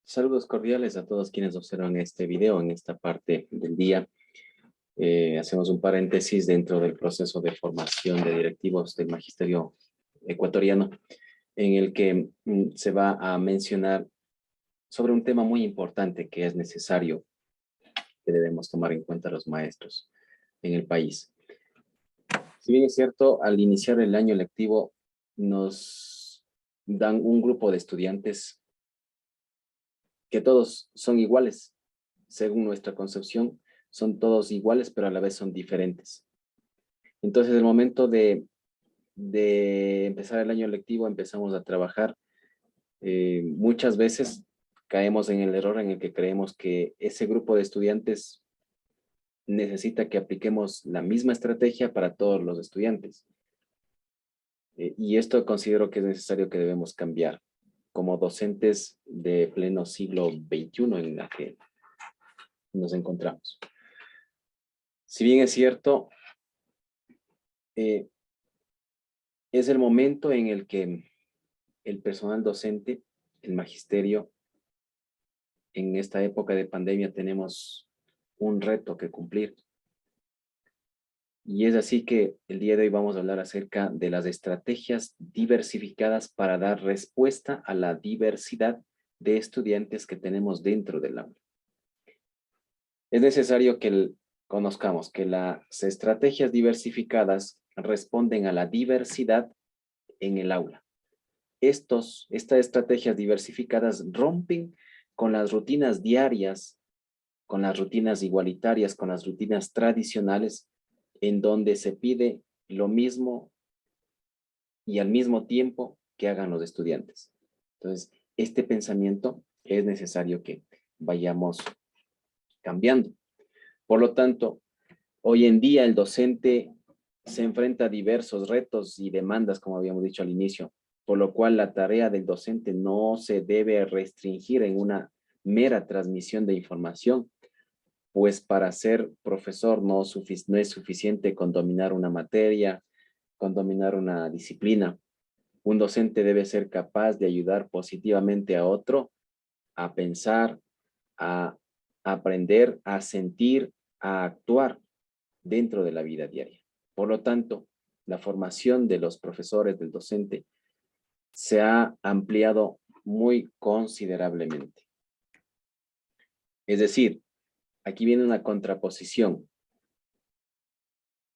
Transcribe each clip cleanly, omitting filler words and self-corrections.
Saludos cordiales a todos quienes observan este video en esta parte del día. Hacemos un paréntesis dentro del proceso de formación de directivos del magisterio ecuatoriano, en el que se va a mencionar sobre un tema muy importante que es necesario que debemos tomar en cuenta los maestros en el país. Si bien es cierto, al iniciar el año lectivo nos dan un grupo de estudiantes que todos son iguales, según nuestra concepción, son todos iguales, pero a la vez son diferentes. Entonces, el momento de empezar el año lectivo, empezamos a trabajar. Muchas veces caemos en el error en el que creemos que ese grupo de estudiantes necesita que apliquemos la misma estrategia para todos los estudiantes. Y esto considero que es necesario que debemos cambiar como docentes de pleno siglo XXI en la que nos encontramos. Si bien es cierto, es el momento en el que el personal docente, el magisterio, en esta época de pandemia tenemos un reto que cumplir. Y es así que el día de hoy vamos a hablar acerca de las estrategias diversificadas para dar respuesta a la diversidad de estudiantes que tenemos dentro del aula. Es necesario que conozcamos que las estrategias diversificadas responden a la diversidad en el aula. Estas estrategias diversificadas rompen con las rutinas diarias, con las rutinas igualitarias, con las rutinas tradicionales, en donde se pide lo mismo y al mismo tiempo que hagan los estudiantes. Entonces, este pensamiento es necesario que vayamos cambiando. Por lo tanto, hoy en día el docente se enfrenta a diversos retos y demandas, como habíamos dicho al inicio, por lo cual la tarea del docente no se debe restringir en una mera transmisión de información, pues para ser profesor no es suficiente con dominar una materia, con dominar una disciplina. Un docente debe ser capaz de ayudar positivamente a otro a pensar, a aprender, a sentir, a actuar dentro de la vida diaria. Por lo tanto, la formación de los profesores, del docente, se ha ampliado muy considerablemente. Es decir, aquí viene una contraposición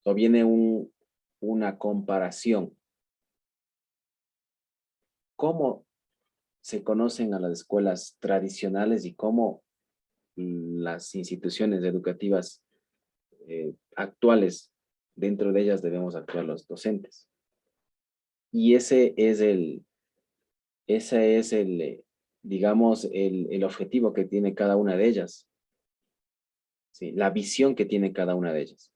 o viene una comparación. ¿Cómo se conocen a las escuelas tradicionales y cómo las instituciones educativas actuales, dentro de ellas debemos actuar los docentes? Y ese es digamos, el objetivo que tiene cada una de ellas, ¿sí? La visión que tiene cada una de ellas.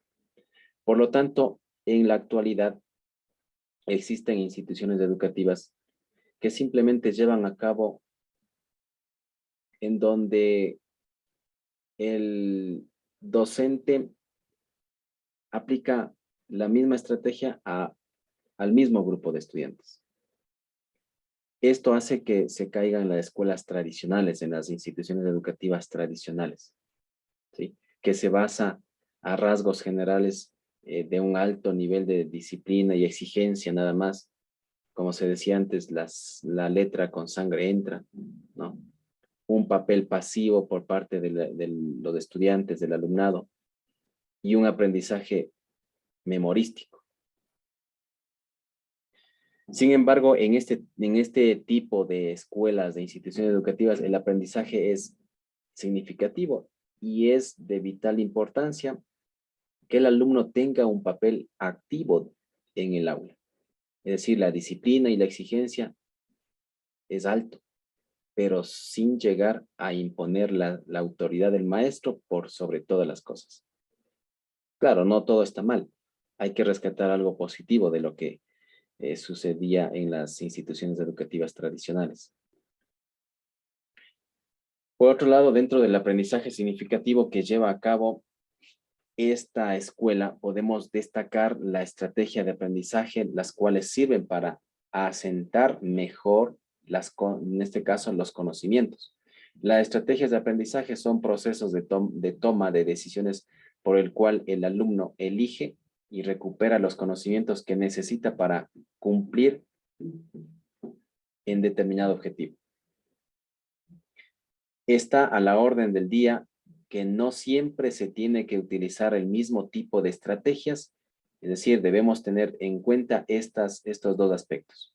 Por lo tanto, en la actualidad existen instituciones educativas que simplemente llevan a cabo en donde el docente aplica la misma estrategia al mismo grupo de estudiantes. Esto hace que se caigan en las escuelas tradicionales, en las instituciones educativas tradicionales, ¿sí? Que se basa a rasgos generales de un alto nivel de disciplina y exigencia nada más. Como se decía antes, la letra con sangre entra, ¿no? Un papel pasivo por parte de los estudiantes, del alumnado, y un aprendizaje memorístico. Sin embargo, en este tipo de escuelas, de instituciones educativas, el aprendizaje es significativo y es de vital importancia que el alumno tenga un papel activo en el aula. Es decir, la disciplina y la exigencia es alto, pero sin llegar a imponer la autoridad del maestro por sobre todas las cosas. Claro, no todo está mal. Hay que rescatar algo positivo de lo que sucedía en las instituciones educativas tradicionales. Por otro lado, dentro del aprendizaje significativo que lleva a cabo esta escuela, podemos destacar la estrategia de aprendizaje, las cuales sirven para asentar mejor, en este caso, los conocimientos. Las estrategias de aprendizaje son procesos de toma de decisiones por el cual el alumno elige y recupera los conocimientos que necesita para cumplir en determinado objetivo. Está a la orden del día que no siempre se tiene que utilizar el mismo tipo de estrategias, es decir, debemos tener en cuenta estos dos aspectos.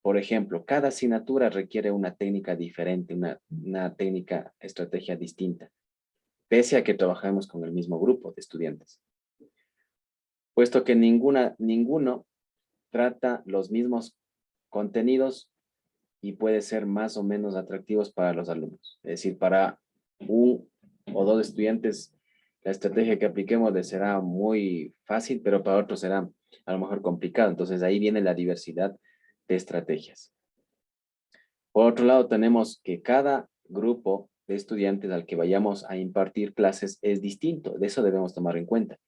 Por ejemplo, cada asignatura requiere una técnica diferente, una técnica, estrategia distinta, pese a que trabajamos con el mismo grupo de estudiantes. Puesto que ninguno trata los mismos contenidos y puede ser más o menos atractivos para los alumnos. Es decir, para un o dos estudiantes, la estrategia que apliquemos les será muy fácil, pero para otros será a lo mejor complicado. Entonces ahí viene la diversidad de estrategias. Por otro lado, tenemos que cada grupo de estudiantes al que vayamos a impartir clases es distinto. De eso debemos tomar en cuenta.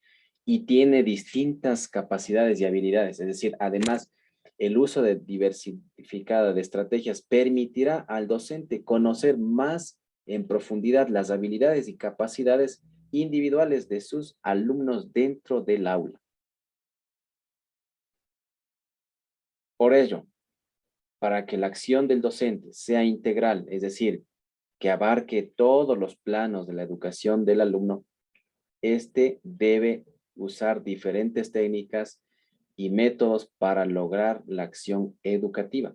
Y tiene distintas capacidades y habilidades. Es decir, además, el uso diversificado de estrategias permitirá al docente conocer más en profundidad las habilidades y capacidades individuales de sus alumnos dentro del aula. Por ello, para que la acción del docente sea integral, es decir, que abarque todos los planos de la educación del alumno, este debe usar diferentes técnicas y métodos para lograr la acción educativa.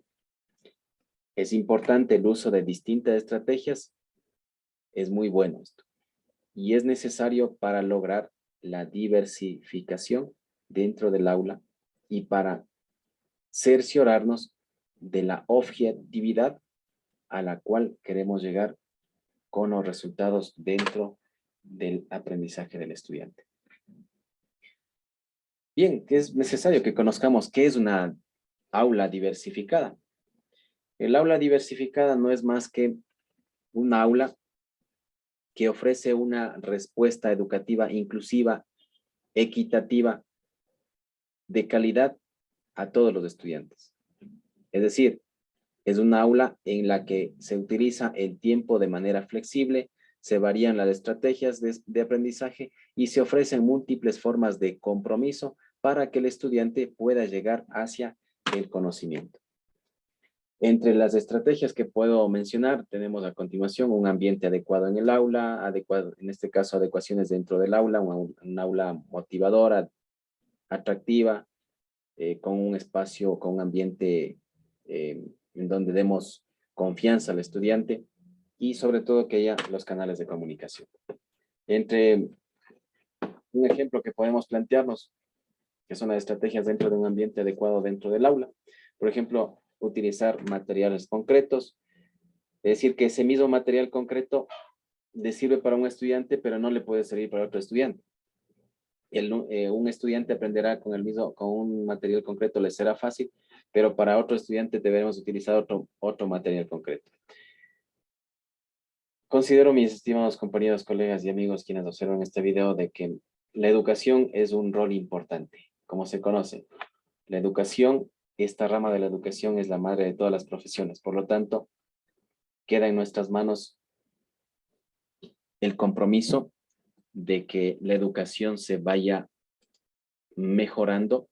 Es importante el uso de distintas estrategias, es muy bueno esto, y es necesario para lograr la diversificación dentro del aula y para cerciorarnos de la objetividad a la cual queremos llegar con los resultados dentro del aprendizaje del estudiante. Bien, es necesario que conozcamos qué es una aula diversificada. El aula diversificada no es más que un aula que ofrece una respuesta educativa inclusiva, equitativa, de calidad a todos los estudiantes. Es decir, es una aula en la que se utiliza el tiempo de manera flexible, se varían las estrategias de aprendizaje y se ofrecen múltiples formas de compromiso para que el estudiante pueda llegar hacia el conocimiento. Entre las estrategias que puedo mencionar, tenemos a continuación un ambiente adecuado en el aula, en este caso adecuaciones dentro del aula, un aula motivadora, atractiva, con un espacio, con un ambiente en donde demos confianza al estudiante y sobre todo que haya los canales de comunicación. Entre un ejemplo que podemos plantearnos, que son las estrategias dentro de un ambiente adecuado dentro del aula, por ejemplo, utilizar materiales concretos, es decir, que ese mismo material concreto le sirve para un estudiante, pero no le puede servir para otro estudiante. Un estudiante aprenderá con un material concreto, le será fácil, pero para otro estudiante deberemos utilizar otro material concreto. Considero, mis estimados compañeros, colegas y amigos quienes observan este video, de que la educación es un rol importante, como se conoce. La educación, esta rama de la educación es la madre de todas las profesiones, por lo tanto, queda en nuestras manos el compromiso de que la educación se vaya mejorando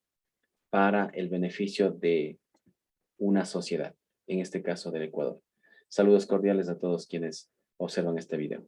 para el beneficio de una sociedad, en este caso del Ecuador. Saludos cordiales a todos quienes observan este video.